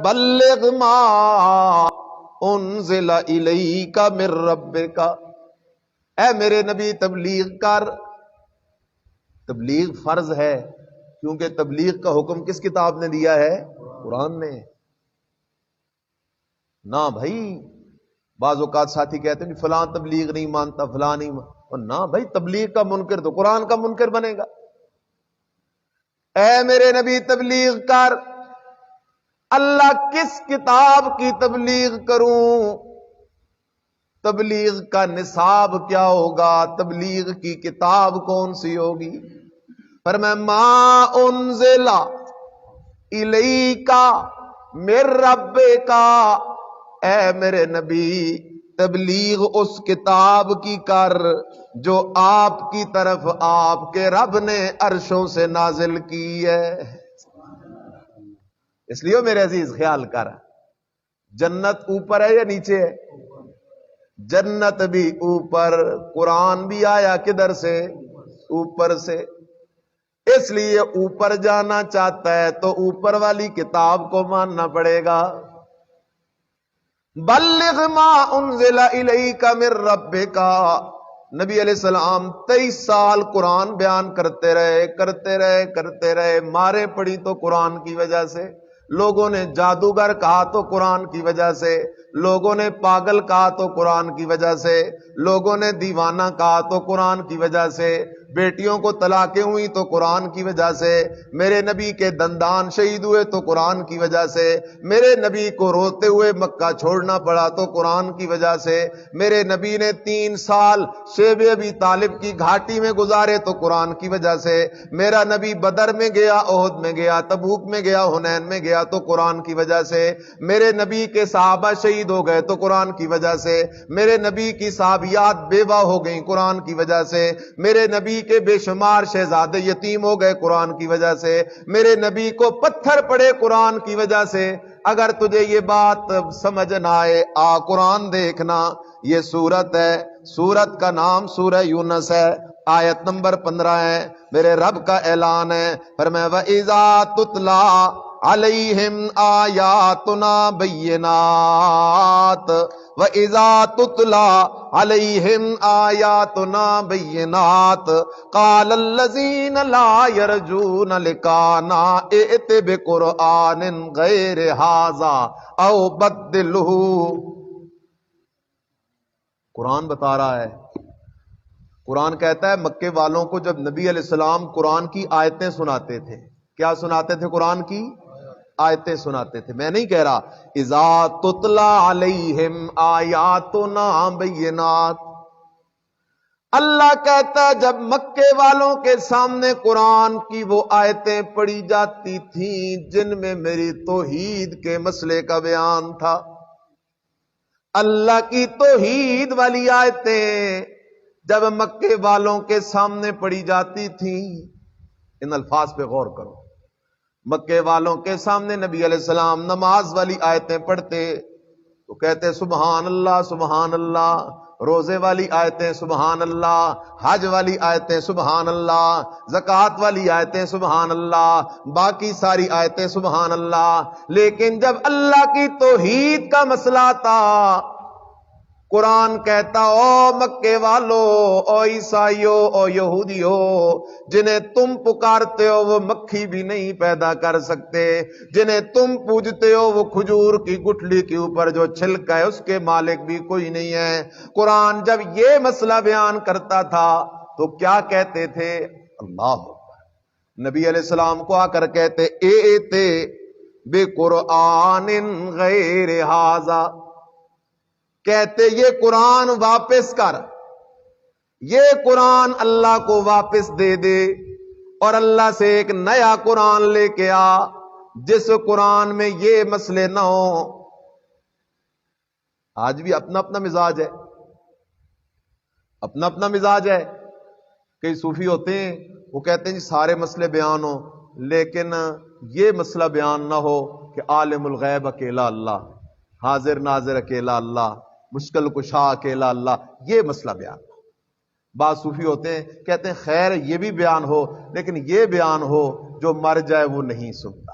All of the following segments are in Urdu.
بلغ ما انزل الیک من ربک، اے میرے نبی تبلیغ کر۔ تبلیغ فرض ہے کیونکہ تبلیغ کا حکم کس کتاب نے دیا ہے؟ قرآن نے۔ نہ بھائی، بعض اوقات ساتھی کہتے ہیں فلاں تبلیغ نہیں مانتا، فلاں نہیں مانتا، اور نہ بھائی، تبلیغ کا منکر تو قرآن کا منکر بنے گا۔ اے میرے نبی تبلیغ کر۔ اللہ کس کتاب کی تبلیغ کروں؟ تبلیغ کا نصاب کیا ہوگا؟ تبلیغ کی کتاب کون سی ہوگی؟ فرمایا ما انزل الیک من ربک، اے میرے نبی تبلیغ اس کتاب کی کر جو آپ کی طرف آپ کے رب نے عرشوں سے نازل کی ہے۔ اس لیے میرے عزیز خیال کر، جنت اوپر ہے یا نیچے ہے؟ جنت بھی اوپر، قرآن بھی آیا کدھر سے؟ اوپر سے۔ اس لیے اوپر جانا چاہتا ہے تو اوپر والی کتاب کو ماننا پڑے گا۔ بلغ ما انزل الیک من ربک، نبی علیہ السلام 23 سال قرآن بیان کرتے رہے، مارے پڑی تو قرآن کی وجہ سے، لوگوں نے جادوگر کہا تو قرآن کی وجہ سے، لوگوں نے پاگل کہا تو قرآن کی وجہ سے، لوگوں نے دیوانہ کہا تو قرآن کی وجہ سے، بیٹیوں کو طلاقیں ہوئی تو قرآن کی وجہ سے، میرے نبی کے دندان شہید ہوئے تو قرآن کی وجہ سے، میرے نبی کو روتے ہوئے مکہ چھوڑنا پڑا تو قرآن کی وجہ سے، میرے نبی نے 3 سال شیب ابی طالب کی گھاٹی میں گزارے تو قرآن کی وجہ سے، میرا نبی بدر میں گیا، احد میں گیا، تبوک میں گیا، حنین میں گیا تو قرآن کی وجہ سے، میرے نبی کے صحابہ شہید ہو گئے تو قرآن کی وجہ سے، میرے نبی کی صحابیات بیوہ ہو گئیں قرآن کی وجہ سے، میرے نبی کے بے شمار شہزادے یتیم ہو گئے قرآن کی وجہ سے، میرے نبی کو پتھر پڑے قرآن کی وجہ سے۔ اگر تجھے یہ بات سمجھ نہ آئے، قرآن دیکھنا، یہ سورت ہے، سورت کا نام سورہ یونس ہے، آیت نمبر 15 ہے، میرے رب کا اعلان ہے، فرمایا وَإِذَا تُتْلَىٰ عَلَيْهِمْ آيَاتُنَا بَيِّنَاتٍ وَإِذَا تُتْلَىٰ عَلَيْهِمْ آيَاتُنَا بَيِّنَاتٍ قَالَ الَّذِينَ لَا يَرْجُونَ لِقَاءَنَا ائْتِ بِقُرْآنٍ غَيْرِ هَٰذَا أَوْ بَدِّلْهُ۔ قرآن بتا رہا ہے، قرآن کہتا ہے مکے والوں کو جب نبی علیہ السلام قرآن کی آیتیں سناتے تھے، کیا سناتے تھے؟ قرآن کی آیتیں سناتے تھے۔ میں نہیں کہہ رہا اذا تتلا علیہم آیاتنا بینات، اللہ کہتا ہے جب مکے والوں کے سامنے قرآن کی وہ آیتیں پڑھی جاتی تھیں جن میں میری توحید کے مسئلے کا بیان تھا، اللہ کی توحید والی آیتیں جب مکے والوں کے سامنے پڑھی جاتی تھیں، ان الفاظ پہ غور کرو، مکے والوں کے سامنے نبی علیہ السلام نماز والی آیتیں پڑھتے تو کہتے سبحان اللہ سبحان اللہ، روزے والی آیتیں سبحان اللہ، حج والی آیتیں سبحان اللہ، زکوٰۃ والی آیتیں سبحان اللہ، باقی ساری آیتیں سبحان اللہ۔ لیکن جب اللہ کی توحید کا مسئلہ تھا، قرآن کہتا او مکے والو، او عیسائیو، او یہودیو، جنہیں تم پکارتے ہو وہ مکھی بھی نہیں پیدا کر سکتے، جنہیں تم پوجتے ہو وہ کھجور کی گٹھلی کے اوپر جو چھلکا ہے اس کے مالک بھی کوئی نہیں ہے۔ قرآن جب یہ مسئلہ بیان کرتا تھا تو کیا کہتے تھے؟ اللہ اکبر، نبی علیہ السلام کو آ کر کہتے ایتے بقرآن غیر ھذا، کہتے یہ قرآن واپس کر، یہ قرآن اللہ کو واپس دے دے اور اللہ سے ایک نیا قرآن لے کے آ جس قرآن میں یہ مسئلے نہ ہوں۔ آج بھی اپنا اپنا مزاج ہے، اپنا اپنا مزاج ہے۔ کئی صوفی ہوتے ہیں وہ کہتے ہیں جی سارے مسئلے بیان ہوں لیکن یہ مسئلہ بیان نہ ہو کہ عالم الغیب اکیلا اللہ، حاضر ناظر اکیلا اللہ، مشکل کشا اکیلا اللہ، یہ مسئلہ بیان ہو۔ بعض صوفی ہوتے ہیں کہتے ہیں خیر یہ بھی بیان ہو لیکن یہ بیان ہو جو مر جائے وہ نہیں سنتا۔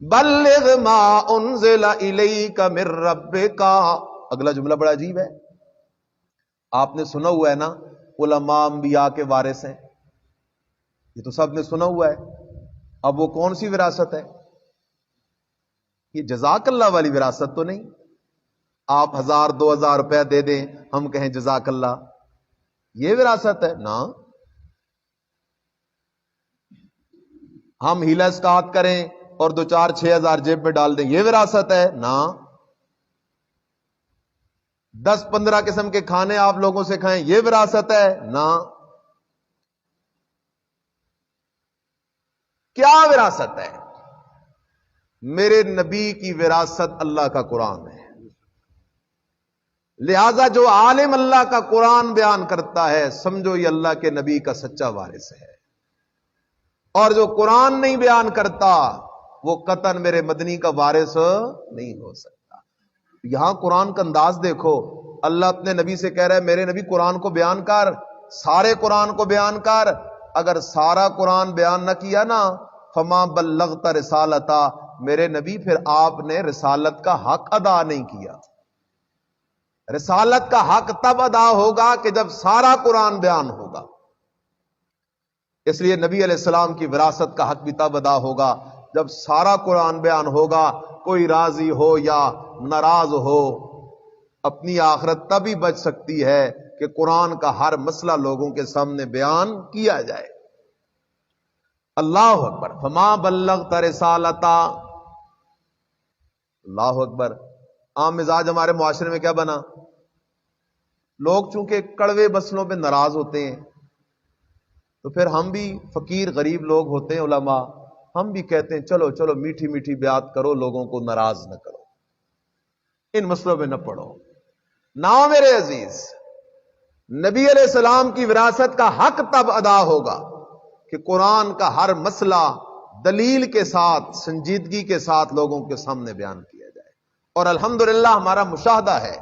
بلغ ما انزل الیک من ربک. اگلا جملہ بڑا عجیب ہے. آپ نے سنا ہوا ہے نا علماء انبیاء کے وارث ہیں، یہ تو سب نے سنا ہوا ہے. اب وہ کون سی وراثت ہے؟ یہ جزاک اللہ والی وراثت تو نہیں. آپ 1000-2000 روپے دے دیں ہم کہیں جزاک اللہ، یہ وراثت ہے نا. ہم ہیلا اسکات کریں اور 2-4-6 ہزار جیب میں ڈال دیں، یہ وراثت ہے نا. 10-15 قسم کے کھانے آپ لوگوں سے کھائیں، یہ وراثت ہے نا. کیا وراثت ہے؟ میرے نبی کی وراثت اللہ کا قرآن ہے. لہذا جو عالم اللہ کا قرآن بیان کرتا ہے سمجھو یہ اللہ کے نبی کا سچا وارث ہے، اور جو قرآن نہیں بیان کرتا وہ قطعاً میرے مدنی کا وارث نہیں ہو سکتا. یہاں قرآن کا انداز دیکھو. اللہ اپنے نبی سے کہہ رہا ہے میرے نبی قرآن کو بیان کر، سارے قرآن کو بیان کر. اگر سارا قرآن بیان نہ کیا نا فما بلغت رسالتا، میرے نبی پھر آپ نے رسالت کا حق ادا نہیں کیا. رسالت کا حق تب ادا ہوگا کہ جب سارا قرآن بیان ہوگا. اس لیے نبی علیہ السلام کی وراثت کا حق بھی تب ادا ہوگا جب سارا قرآن بیان ہوگا. کوئی راضی ہو یا ناراض ہو، اپنی آخرت تب ہی بچ سکتی ہے کہ قرآن کا ہر مسئلہ لوگوں کے سامنے بیان کیا جائے. اللہ اکبر. فما بلغت رسالتا. اللہ اکبر. عام مزاج ہمارے معاشرے میں کیا بنا؟ لوگ چونکہ کڑوے مسئلوں پہ ناراض ہوتے ہیں تو پھر ہم بھی فقیر غریب لوگ ہوتے ہیں علماء، ہم بھی کہتے ہیں چلو چلو میٹھی میٹھی بات کرو، لوگوں کو ناراض نہ کرو، ان مسئلوں میں نہ پڑو. نہ میرے عزیز، نبی علیہ السلام کی وراثت کا حق تب ادا ہوگا کہ قرآن کا ہر مسئلہ دلیل کے ساتھ سنجیدگی کے ساتھ لوگوں کے سامنے بیان کیا جائے. اور الحمدللہ ہمارا مشاہدہ ہے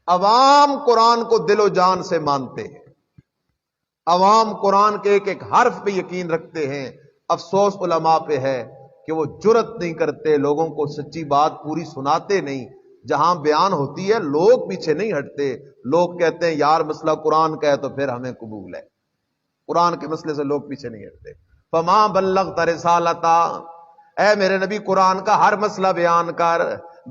عوام قرآن کو دل و جان سے مانتے ہیں، عوام قرآن کے ایک ایک حرف پہ یقین رکھتے ہیں. افسوس علماء پہ ہے کہ وہ جرت نہیں کرتے، لوگوں کو سچی بات پوری سناتے نہیں. جہاں بیان ہوتی ہے لوگ پیچھے نہیں ہٹتے. لوگ کہتے ہیں یار مسئلہ قرآن کا ہے تو پھر ہمیں قبول ہے، قرآن کے مسئلے سے لوگ پیچھے نہیں ہٹتے. فما بلغت رسالتا، اے میرے نبی قرآن کا ہر مسئلہ بیان کر.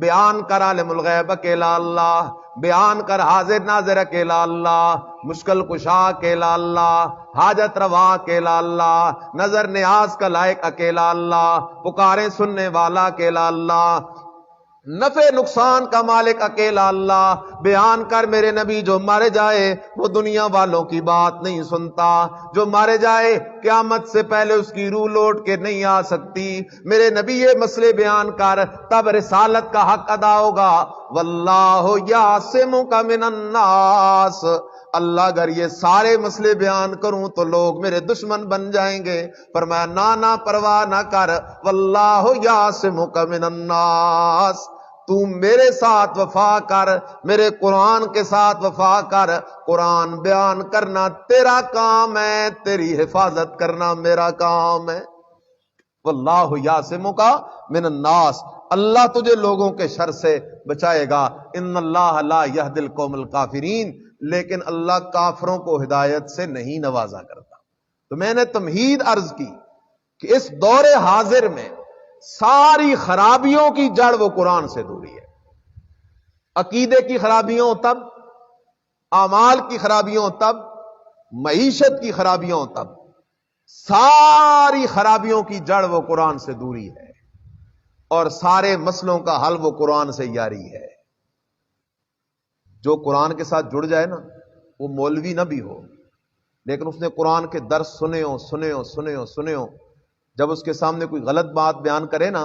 بیان کر عالم الغیب اکیلا اللہ، بیان کر حاضر ناظر اکیلا اللہ، مشکل کشا اکیلا اللہ، حاجت روا اکیلا اللہ، نظر نیاز کا لائق اکیلا اللہ، پکارے سننے والا اکیلا اللہ، نفع نقصان کا مالک اکیلا اللہ. بیان کر میرے نبی جو مارے جائے وہ دنیا والوں کی بات نہیں سنتا، جو مارے جائے قیامت سے پہلے اس کی روح لوٹ کے نہیں آ سکتی. میرے نبی یہ مسئلے بیان کر، تب رسالت کا حق ادا ہوگا. واللہ یعصمک من الناس، اللہ اگر یہ سارے مسئلے بیان کروں تو لوگ میرے دشمن بن جائیں گے. فرمایا نانا پرواہ نہ کر، واللہ یعصمک من الناس، تو میرے ساتھ وفا کر، میرے قرآن کے ساتھ وفا کر. قرآن بیان کرنا تیرا کام ہے، تیری حفاظت کرنا میرا کام ہے. واللہ یعصمک من الناس، اللہ تجھے لوگوں کے شر سے بچائے گا. ان اللہ لا یہدی القوم الکافرین، لیکن اللہ کافروں کو ہدایت سے نہیں نوازا کرتا. تو میں نے تمہید عرض کی کہ اس دور حاضر میں ساری خرابیوں کی جڑ وہ قرآن سے دوری ہے. عقیدے کی خرابیوں تب، اعمال کی خرابیوں تب، معیشت کی خرابیوں تب، ساری خرابیوں کی جڑ وہ قرآن سے دوری ہے، اور سارے مسئلوں کا حل وہ قرآن سے یاری ہے. جو قرآن کے ساتھ جڑ جائے نا، وہ مولوی نہ بھی ہو لیکن اس نے قرآن کے درس سنے ہو، جب اس کے سامنے کوئی غلط بات بیان کرے نا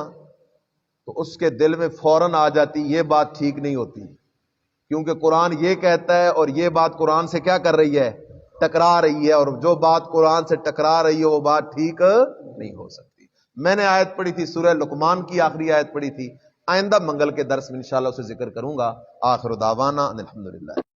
تو اس کے دل میں فوراً آ جاتی یہ بات ٹھیک نہیں ہوتی، کیونکہ قرآن یہ کہتا ہے اور یہ بات قرآن سے کیا کر رہی ہے؟ ٹکرا رہی ہے، اور جو بات قرآن سے ٹکرا رہی ہے وہ بات ٹھیک نہیں ہو سکتی. میں نے آیت پڑھی تھی سورہ لقمان کی آخری آیت پڑھی تھی. آئندہ منگل کے درس میں انشاءاللہ اسے ذکر کروں گا. آخر دعوانا ان الحمدللہ.